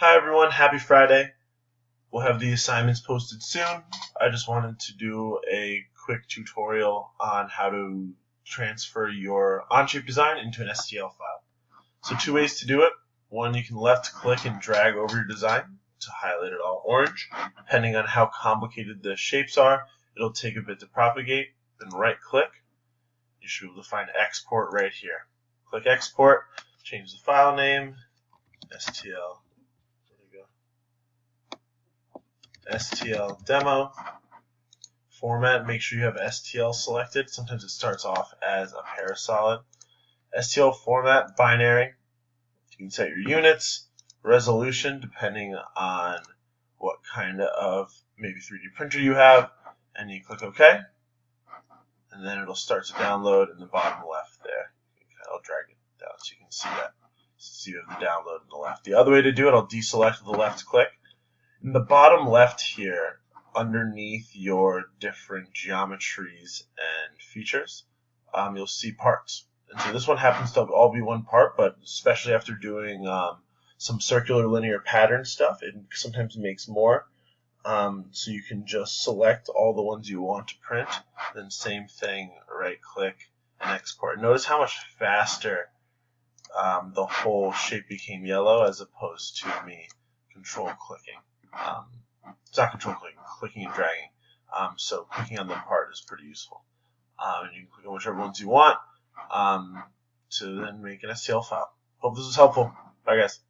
Hi everyone, happy Friday. We'll have the assignments posted soon. I just wanted to do a quick tutorial on how to transfer your Onshape design into an STL file. So two ways to do it. One, you can left click and drag over your design to highlight it all orange. Depending on how complicated the shapes are, it'll take a bit to propagate. Then right click. You should be able to find export right here. Click export, change the file name, STL. STL demo format. Make sure you have STL selected. Sometimes it starts off as a parasolid. STL format binary. You can set your units, resolution depending on what kind of maybe 3D printer you have, and you click OK, and then it'll start to download in the bottom left there. I'll drag it down so you can see that. So you have the download on the left. The other way to do it, I'll deselect with the left click. In the bottom left here, underneath your different geometries and features, you'll see parts. And so this one happens to all be one part, but especially after doing some circular linear pattern stuff, it sometimes makes more. So you can just select all the ones you want to print, then same thing, right click and export. Notice how much faster the whole shape became yellow as opposed to me control clicking. It's not control clicking, clicking and dragging. So clicking on the part is pretty useful. And you can click on whichever ones you want to then make an STL file. Hope this was helpful. Bye guys.